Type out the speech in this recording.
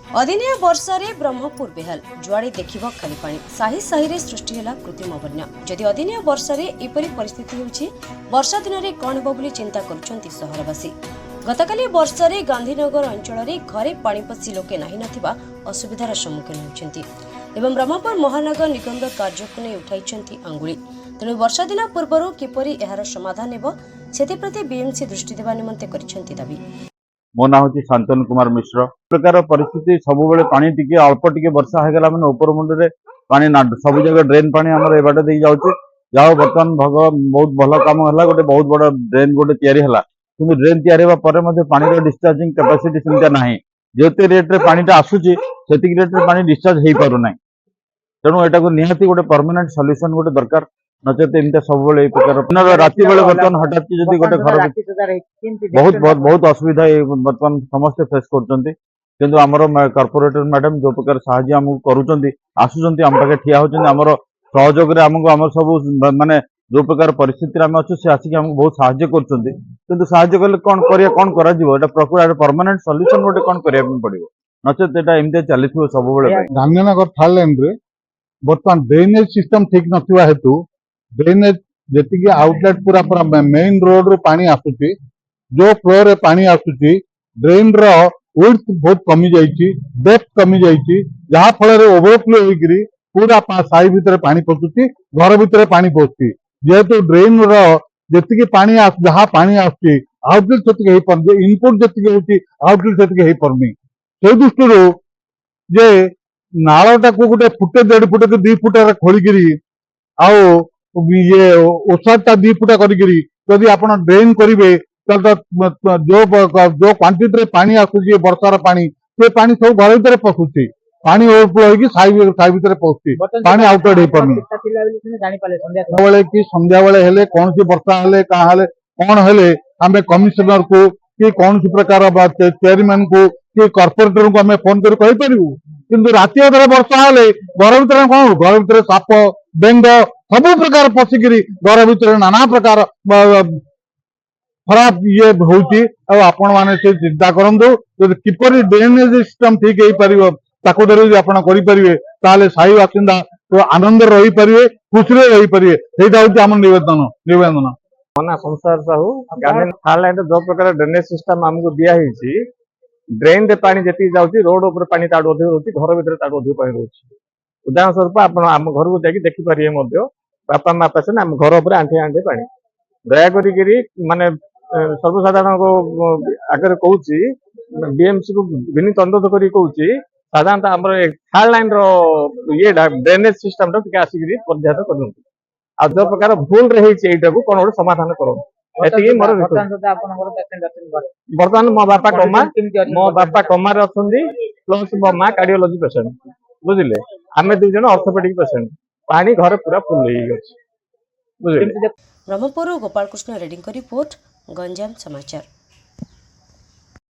अदिनिया वर्षारे ब्रह्मपुर बेहाल जुआड़े देखिब खाली पानी साही साही रे सृष्टि होला कृत्रिम बन्या। जदि अदिनिया वर्षारे एपरी परिस्थिति होउछि वर्षा दिन रे कोन हेबो बोली चिंता करूछन्ति सहरवासी। गतकाली वर्षारे गांधीनगर अंचल रे घरे पानी पसी लोके नाही नथिबा असुविधार सम्मुखीन होउछन्ति एवं ब्रह्मपुर महानगर निगम कार्यको नै उठाइछन्ति अंगुली। तेणु वर्षा दिन पूर्वरु किपरि एहार समाधान हेबो सेतिप्रति बीएमसी दृष्टि देबा निमंते करिछन्ति दाबी। मो ना हूँ शांतनु कुमार मिश्र। प्रकार परिस्थिति सब पानी टिके अल्प टिके वर्षा होगा मैंने ऊपर मुंडे पानी ना सब जगह ड्रेन पानी आम एबाट दे जाऊे जाओ बर्तमान बहुत भल कम है गोटे बहुत बड़ा ड्रेन गोटे या कि ड्रेन या पानी डिस्चार्जिंग कैपेसिटी सेमती ना जो रेट्रे पानी आसूसी से रेट्रे पानी डिस्चार्ज हो पार ना तेणु यहाँ निहाती गोटे परमानेंट सॉल्यूशन गोटे दरकार नचेत एमती सब प्रकार राति बेले बर्तमान हठात जदि गोटे घर बहुत बहुत बहुत असुविधा बर्तमान समस्ते फेस कर आमर कॉर्पोरेटर मैडम जो प्रकार साहाय्य आमको करुँच आसुँच आम पाखे ठिया होती आमर सहयोग आम सब माने जो प्रकार परिस्थिति आम अच्छे से आसिक आमको बहुत साहाय्य कर साहाय्य कले कौन कर प्रकृत परमानेंट सॉल्यूशन गोटे कौन करने पड़ो नचेत यहाँ एमती चली सब गांधीनगर थर्ड लाइन रे बर्तमान ड्रेनेज सिस्टम ठीक नथिबा हेतु ड्रेनेज जी आउटलेट पूरा पूरा मेन रोड रू पानी आसुची जो फ्लो रे पानी आसुची ड्रेन रो विड्थ बहुत कमी जाइए डेप्थ कमी जाइए जहाँ फल ओवरफ्लो होगी पूरा साई भितर पानी पशुची घर भितर पानी पशुची जेहेतु ड्रेन रो जी पानी जहाँ पानी आसुची आउटलेट से इनपुट जी होती आउटलेट से पारनी से दृष्टि जे नालटा को गोटे फुटे 1.5 फुट कि 2 फुट खोलिकी ये ओसाटा 2 फुट करी आप ड्रेन करेंगे जो क्वांटिटी पानी आसूसी वर्षार पानी से पानी सब घर भर पशुची पानी ओवरफ्लो होगी साई भर पशुची पानी आउटलेट हो पारे कि संध्या बेले हेले कौन सी वर्षा हेले क्या हेले कौन हेले आम कमिशनर को कि कौन सी प्रकार चेयरमैन को कि कॉर्पोरेटर को आम फोन कर किंतु राति अधर वर्षा हेले घर भर कौन घर भर साप बेंग सब प्रकार पशिक घर भर नाना प्रकार खराब ये होती आपण मैंने से चिंता करूँ किपर ड्रेनेज सिस्टम ठीक हो पार धरी आप साई बासिंदा तो आनंद रही पारे खुशी रही पारे यहाँ हूँ निवेदन मना संसार साहू गांधी जो प्रकार ड्रेनेज सिस्टम आमको दिखाई ड्रेन रे पानी जी जाऊँगी रोड उपर पानी ताड़ अधिक रोचे घर भर ताड़ अधिक पानी रोचे उदाहरण स्वरूप आप आम घर को जाकि देखिपारे बापा माँ पेसेंट आम घर उपर आंठे आंठे पानी दयाकोरी माने सर्वसाधारण को आगे कहूँ बीएमसी को विनीत अनुरोध कर साधारणतः आम थर्ड लाइन ये ड्रेनेज सिस्टम आसिक पर्याप्त कर जो प्रकार भूल रही कौन गोटे समाधान करूँ बर्तमान मो बापा कमार अच्छा प्लस मो माँ कार्डियोलोजी पेसेंट बुझे आम 2 जन ऑर्थोपेडिक पेसेंट पानी घर पूरा फुल ब्रह्मपुर गोपाल कृष्ण रेड्डी रिपोर्ट गंजाम समाचार।